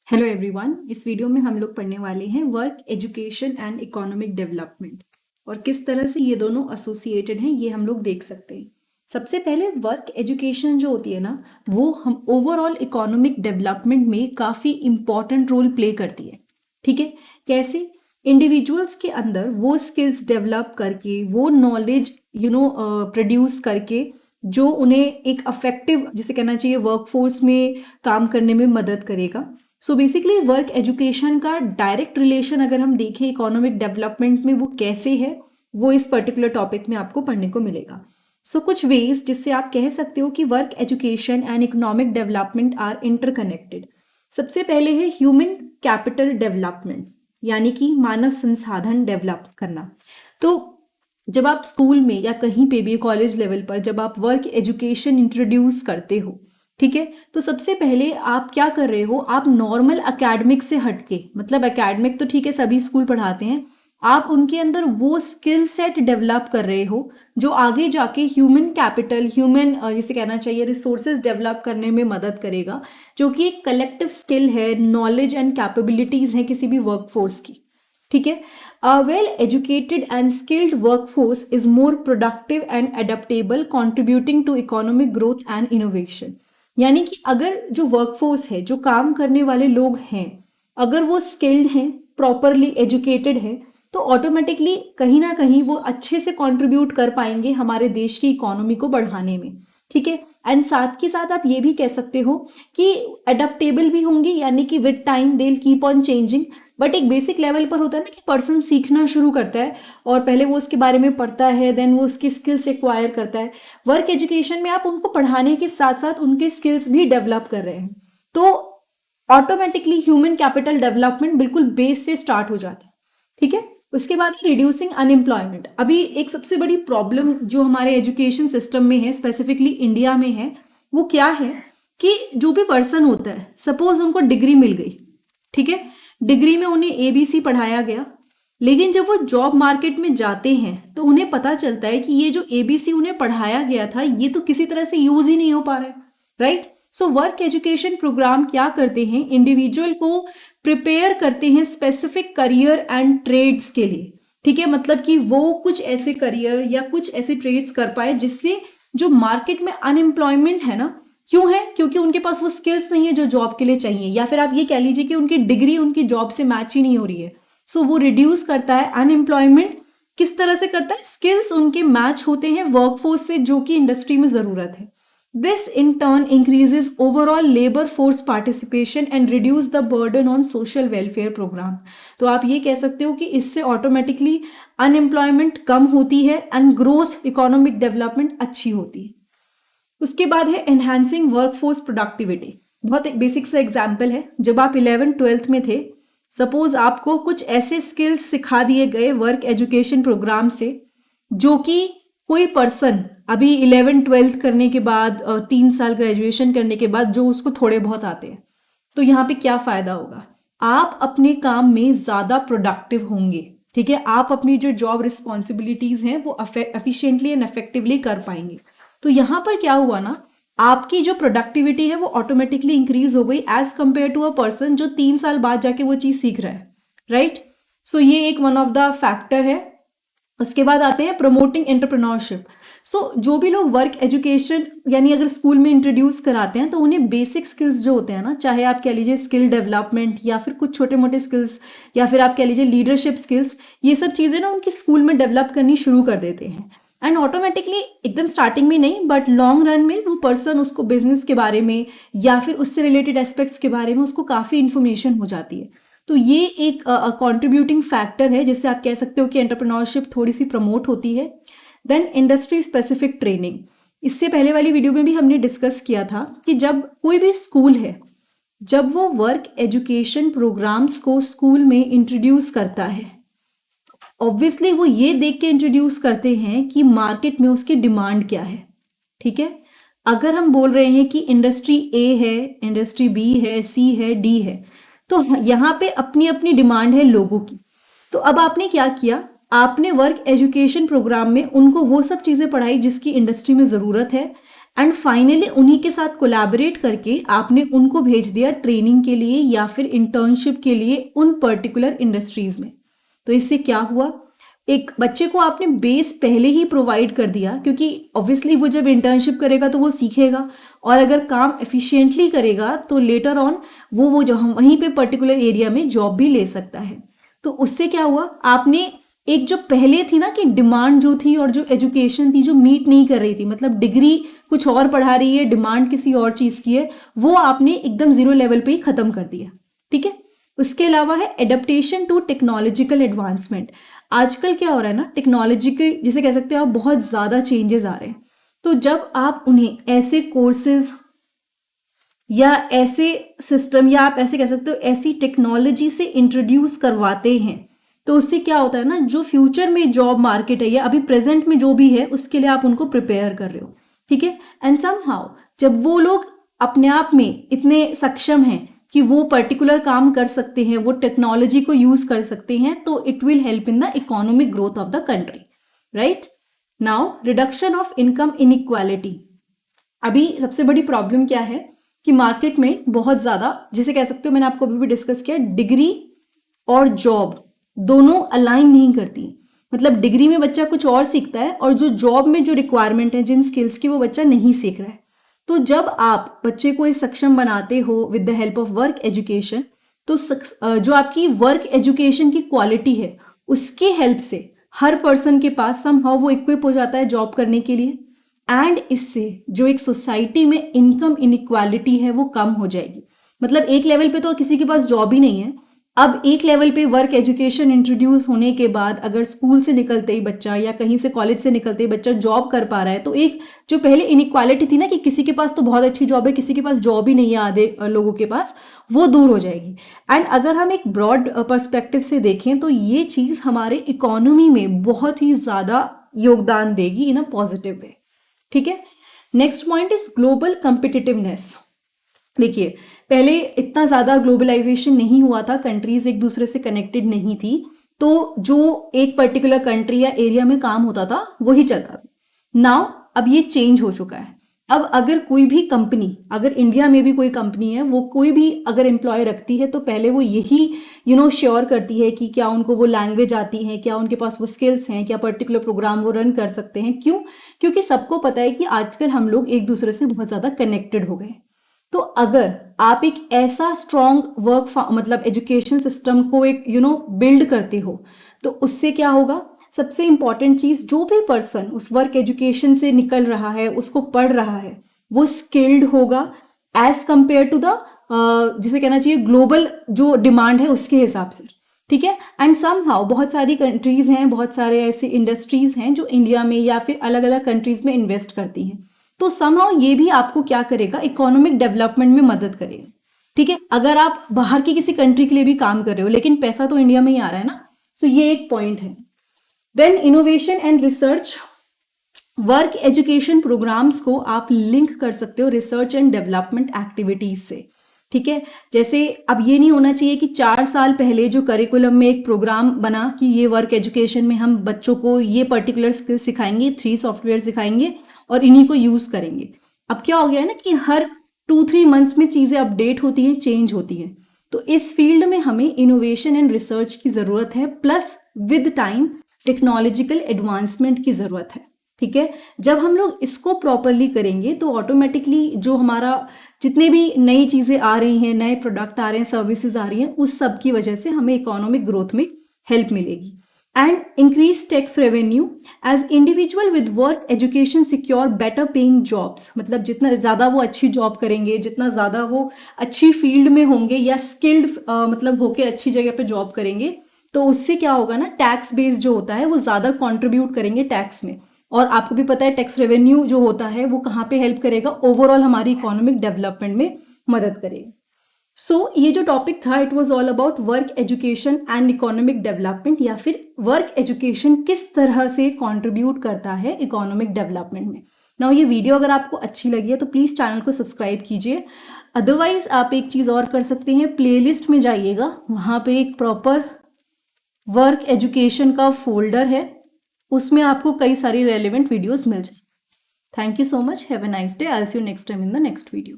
Hello everyone. इस video में हम लोग पढ़ने वाले हैं work education and economic development और किस तरह से ये दोनों एसोसिएटेड हैं ये हम लोग देख सकते हैं। सबसे पहले वर्क एजुकेशन जो होती है ना, वो हम ओवरऑल इकोनॉमिक डेवलपमेंट में काफ़ी इम्पॉर्टेंट रोल प्ले करती है। ठीक है, कैसे? इंडिविजुअल्स के अंदर वो स्किल्स डेवलप करके, वो नॉलेज प्रोड्यूस करके जो उन्हें एक अफेक्टिव, जिसे कहना चाहिए, वर्कफोर्स में काम करने में मदद करेगा। सो बेसिकली वर्क एजुकेशन का डायरेक्ट रिलेशन अगर हम देखें इकोनॉमिक डेवलपमेंट में वो कैसे है, वो इस पर्टिकुलर टॉपिक में आपको पढ़ने को मिलेगा। सो कुछ वेज जिससे आप कह सकते हो कि work education and economic development are interconnected. सबसे पहले है ह्यूमन कैपिटल डेवलपमेंट, यानी कि मानव संसाधन डेवलप करना। तो जब आप स्कूल में या कहीं पे भी कॉलेज लेवल पर जब आप वर्क एजुकेशन इंट्रोड्यूस करते हो, ठीक है, तो सबसे पहले आप क्या कर रहे हो, आप नॉर्मल एकेडमिक से हटके, मतलब एकेडमिक तो ठीक है सभी स्कूल पढ़ाते हैं, आप उनके अंदर वो स्किल सेट डेवलप कर रहे हो जो आगे जाके ह्यूमन कैपिटल, जिसे कहना चाहिए रिसोर्सेज डेवलप करने में मदद करेगा, जो कि एक कलेक्टिव स्किल है, नॉलेज एंड कैपेबिलिटीज है किसी भी वर्कफोर्स की। ठीक है, a well educated and skilled workforce is more productive and adaptable, contributing to economic growth and innovation। यानी कि अगर जो वर्कफोर्स है, जो काम करने वाले लोग हैं, अगर वो स्किल्ड हैं, प्रॉपरली एजुकेटेड है, तो ऑटोमेटिकली कहीं ना कहीं वो अच्छे से कंट्रीब्यूट कर पाएंगे हमारे देश की इकोनॉमी को बढ़ाने में। ठीक है, एंड साथ के साथ आप ये भी कह सकते हो कि अडेप्टेबल भी होंगे, यानी कि with time they will keep on changing. But एक बेसिक लेवल पर होता है ना कि पर्सन सीखना शुरू करता है और पहले वो उसके बारे में पढ़ता है, देन वो उसकी स्किल्स एक्वायर करता है। वर्क एजुकेशन में आप उनको पढ़ाने के साथ साथ उनके स्किल्स भी डेवलप कर रहे हैं, तो ऑटोमेटिकली ह्यूमन कैपिटल डेवलपमेंट बिल्कुल बेस से स्टार्ट हो जाता है। ठीक है, उसके बाद रिड्यूसिंग अनएम्प्लॉयमेंट। अभी एक सबसे बड़ी प्रॉब्लम जो हमारे एजुकेशन सिस्टम में है, स्पेसिफिकली इंडिया में है, वो क्या है कि जो भी पर्सन होता है, सपोज उनको डिग्री मिल गई, ठीक है, डिग्री में उन्हें ABC पढ़ाया गया, लेकिन जब वो जॉब मार्केट में जाते हैं तो उन्हें पता चलता है कि ये जो ABC उन्हें पढ़ाया गया था ये तो किसी तरह से यूज ही नहीं हो पा रहा है। Right, so work education programme क्या करते हैं, इंडिविजुअल को प्रिपेयर करते हैं स्पेसिफिक करियर एंड ट्रेड्स के लिए। ठीक है, मतलब कि वो कुछ ऐसे करियर या कुछ ऐसे ट्रेड्स कर पाए जिससे जो मार्केट में अनएम्प्लॉयमेंट है ना, क्यों है? क्योंकि उनके पास वो स्किल्स नहीं है जो जॉब के लिए चाहिए, या फिर आप ये कह लीजिए कि उनकी डिग्री उनकी जॉब से मैच ही नहीं हो रही है। सो वो रिड्यूस करता है अनएम्प्लॉयमेंट। किस तरह से करता है? स्किल्स उनके मैच होते हैं वर्कफोर्स से जो कि इंडस्ट्री में जरूरत है। This in turn increases overall labour force participation and reduce the burden on social welfare programme. तो आप ये कह सकते हो कि इससे ऑटोमेटिकली अनएम्प्लॉयमेंट कम होती है एंड ग्रोथ, इकोनॉमिक डेवलपमेंट अच्छी होती है। उसके बाद है एनहांसिंग वर्कफोर्स प्रोडक्टिविटी। बहुत एक बेसिक सा एग्जाम्पल है, जब आप 11th-12th में थे, सपोज आपको कुछ ऐसे स्किल्स सिखा दिए गए वर्क एजुकेशन प्रोग्राम से जो कि कोई पर्सन अभी 11th-12th करने के बाद 3 साल ग्रेजुएशन करने के बाद जो उसको थोड़े बहुत आते हैं, तो यहाँ पे क्या फायदा होगा? आप अपने काम में ज्यादा प्रोडक्टिव होंगे। ठीक है, आप अपनी जो जॉब रिस्पॉन्सिबिलिटीज हैं वो एफिशिएंटली एंड इफेक्टिवली कर पाएंगे। तो यहाँ पर क्या हुआ ना, आपकी जो प्रोडक्टिविटी है वो ऑटोमेटिकली इंक्रीज हो गई as compare to a person जो 3 साल बाद जाके वो चीज सीख रहा है। राइट, सो ये एक वन ऑफ द फैक्टर है। उसके बाद आते हैं प्रमोटिंग एंटरप्रेन्योरशिप। सो जो भी लोग वर्क एजुकेशन यानी अगर स्कूल में इंट्रोड्यूस कराते हैं तो उन्हें बेसिक स्किल्स जो होते हैं ना, चाहे आप कह लीजिए स्किल डेवलपमेंट या फिर कुछ छोटे मोटे स्किल्स या फिर आप कह लीजिए लीडरशिप स्किल्स, ये सब चीज़ें ना उनकी स्कूल में डेवलप करनी शुरू कर देते हैं। एंड ऑटोमेटिकली एकदम स्टार्टिंग में नहीं बट लॉन्ग रन में वो पर्सन उसको बिजनेस के बारे में या फिर उससे रिलेटेड एस्पेक्ट्स के बारे में उसको काफ़ी इन्फॉर्मेशन हो जाती है। तो ये एक कंट्रीब्यूटिंग फैक्टर है जिससे आप कह सकते हो कि एंटरप्रेन्योरशिप थोड़ी सी प्रमोट होती है। Then industry specific training. इससे पहले वाली वीडियो में भी हमने डिस्कस किया था कि जब कोई भी स्कूल है, जब वो वर्क एजुकेशन प्रोग्राम्स को स्कूल में इंट्रोड्यूस करता है, ऑब्वियसली वो ये देख के इंट्रोड्यूस करते हैं कि मार्केट में उसकी डिमांड क्या है। ठीक है, अगर हम बोल रहे हैं कि इंडस्ट्री A है, इंडस्ट्री B है, C है, D है, तो यहाँ पे अपनी अपनी डिमांड है लोगों की। तो अब आपने क्या किया, आपने वर्क एजुकेशन प्रोग्राम में उनको वो सब चीज़ें पढ़ाई जिसकी इंडस्ट्री में ज़रूरत है एंड फाइनली उन्हीं के साथ कोलैबोरेट करके आपने उनको भेज दिया ट्रेनिंग के लिए या फिर इंटर्नशिप के लिए उन पर्टिकुलर इंडस्ट्रीज में। तो इससे क्या हुआ, एक बच्चे को आपने बेस पहले ही प्रोवाइड कर दिया, क्योंकि ऑब्वियसली वो जब इंटर्नशिप करेगा तो वो सीखेगा, और अगर काम एफिशिएंटली करेगा तो लेटर ऑन वो जो हम वहीं पे पर्टिकुलर एरिया में जॉब भी ले सकता है। तो उससे क्या हुआ, आपने एक जो पहले थी ना कि डिमांड जो थी और जो एजुकेशन थी जो मीट नहीं कर रही थी, मतलब डिग्री कुछ और पढ़ा रही है, डिमांड किसी और चीज़ की है, वो आपने एकदम जीरो लेवल पे ही खत्म कर दिया। ठीक है। उसके अलावा है एडेप्टेशन टू टेक्नोलॉजिकल एडवांसमेंट। आजकल क्या हो रहा है ना, टेक्नोलॉजी के जिसे कह सकते हो आप, बहुत ज़्यादा चेंजेस आ रहे हैं। तो जब आप उन्हें ऐसे कोर्सेज या ऐसे सिस्टम या आप ऐसे कह सकते हो ऐसी टेक्नोलॉजी से इंट्रोड्यूस करवाते हैं, तो उससे क्या होता है ना, जो फ्यूचर में जॉब मार्केट है या अभी प्रेजेंट में जो भी है उसके लिए आप उनको प्रिपेयर कर रहे हो। ठीक है। एंड समहाउ जब वो लोग अपने आप में इतने सक्षम हैं कि वो पर्टिकुलर काम कर सकते हैं, वो टेक्नोलॉजी को यूज कर सकते हैं, तो it will help in the economic growth of the country. Right. Now reduction of income inequality. अभी सबसे बड़ी प्रॉब्लम क्या है कि मार्केट में बहुत ज्यादा, जिसे कह सकते हो मैंने आपको अभी भी डिस्कस किया, डिग्री और जॉब दोनों अलाइन नहीं करती। मतलब डिग्री में बच्चा कुछ और सीखता है और जो जॉब में जो रिक्वायरमेंट है, जिन स्किल्स की, वो बच्चा नहीं सीख रहा है। तो जब आप बच्चे को इस सक्षम बनाते हो with the help of work education, तो जो आपकी वर्क एजुकेशन की क्वालिटी है उसके हेल्प से हर पर्सन के पास समहाउ वो इक्विप हो जाता है जॉब करने के लिए। एंड इससे जो एक सोसाइटी में इनकम इनइक्वालिटी है वो कम हो जाएगी। मतलब एक लेवल पे तो किसी के पास जॉब ही नहीं है, अब एक लेवल पे वर्क एजुकेशन इंट्रोड्यूस होने के बाद अगर स्कूल से निकलते ही बच्चा या कहीं से कॉलेज से निकलते ही बच्चा जॉब कर पा रहा है, तो एक जो पहले इनइक्वालिटी थी ना कि किसी के पास तो बहुत अच्छी जॉब है, किसी के पास जॉब ही नहीं है आधे लोगों के पास, वो दूर हो जाएगी। एंड अगर हम एक ब्रॉड पर्सपेक्टिव से देखें तो ये चीज़ हमारे इकोनॉमी में बहुत ही ज़्यादा योगदान देगी इन अ पॉजिटिव वे। ठीक है। Next point is global competitiveness. देखिए पहले इतना ज़्यादा ग्लोबलाइजेशन नहीं हुआ था, कंट्रीज एक दूसरे से कनेक्टेड नहीं थी, तो जो एक पर्टिकुलर कंट्री या एरिया में काम होता था वही चलता था। नाउ अब ये चेंज हो चुका है। अब अगर कोई भी कंपनी, अगर इंडिया में भी कोई कंपनी है, वो कोई भी अगर एम्प्लॉय रखती है तो पहले वो यही श्योर करती है कि क्या उनको वो लैंग्वेज आती है, क्या उनके पास वो स्किल्स हैं, क्या पर्टिकुलर प्रोग्राम वो रन कर सकते हैं। क्यों? क्योंकि सबको पता है कि आजकल हम लोग एक दूसरे से बहुत ज़्यादा कनेक्टेड हो गए। तो अगर आप एक ऐसा स्ट्रॉन्ग मतलब एजुकेशन सिस्टम को एक बिल्ड करते हो, तो उससे क्या होगा, सबसे इंपॉर्टेंट चीज, जो भी पर्सन उस वर्क एजुकेशन से निकल रहा है, उसको पढ़ रहा है, वो स्किल्ड होगा एज कंपेयर टू द जिसे कहना चाहिए ग्लोबल जो डिमांड है उसके हिसाब से। ठीक है। एंड समहाउ बहुत सारी कंट्रीज हैं, बहुत सारे ऐसे इंडस्ट्रीज हैं जो इंडिया में या फिर अलग अलग कंट्रीज में इन्वेस्ट करती हैं, तो समहाउ ये भी आपको क्या करेगा, इकोनॉमिक डेवलपमेंट में मदद करेगा। ठीक है। अगर आप बाहर की किसी कंट्री के लिए भी काम कर रहे हो लेकिन पैसा तो इंडिया में ही आ रहा है ना, सो ये एक पॉइंट है। Then innovation and research, work education programmes को आप लिंक कर सकते हो रिसर्च एंड डेवलपमेंट एक्टिविटीज से। ठीक है। जैसे अब ये नहीं होना चाहिए कि 4 साल पहले जो करिकुलम में एक प्रोग्राम बना कि ये वर्क एजुकेशन में हम बच्चों को ये पर्टिकुलर स्किल सिखाएंगे, 3 सॉफ्टवेयर सिखाएंगे और इन्हीं को यूज करेंगे। अब क्या हो गया है ना कि हर 2-3 मंथ्स में चीजें अपडेट होती हैं, चेंज होती हैं। तो इस फील्ड में हमें इनोवेशन एंड रिसर्च की जरूरत है, plus with time technological advancement की जरूरत है। ठीक है। जब हम लोग इसको प्रॉपरली करेंगे तो ऑटोमेटिकली जो हमारा जितने भी नई चीजें आ रही हैं, नए प्रोडक्ट आ रहे हैं, सर्विसेज आ रही हैं, उस सब की वजह से हमें इकोनॉमिक ग्रोथ में हेल्प मिलेगी। And increase tax revenue as individual with work education secure better paying jobs. मतलब जितना ज़्यादा वो अच्छी जॉब करेंगे, जितना ज़्यादा वो अच्छी फील्ड में होंगे या स्किल्ड मतलब होके अच्छी जगह पे जॉब करेंगे, तो उससे क्या होगा ना, टैक्स बेस जो होता है वो ज़्यादा कॉन्ट्रीब्यूट करेंगे टैक्स में। और आपको भी पता है टैक्स रेवेन्यू जो होता है वो कहाँ पे हेल्प करेगा, ओवरऑल हमारी इकोनॉमिक डेवलपमेंट में मदद करेगा। सो ये जो टॉपिक था it was all about work education and economic development, या फिर वर्क एजुकेशन किस तरह से कंट्रीब्यूट करता है इकोनॉमिक डेवलपमेंट में। नाउ ये वीडियो अगर आपको अच्छी लगी है तो प्लीज़ चैनल को सब्सक्राइब कीजिए। अदरवाइज आप एक चीज़ और कर सकते हैं, प्लेलिस्ट में जाइएगा, वहाँ पे एक प्रॉपर वर्क एजुकेशन का फोल्डर है, उसमें आपको कई सारी रेलिवेंट वीडियोस मिल जाए। Thank you so much. Have a nice day. I'll see you next time in the next video.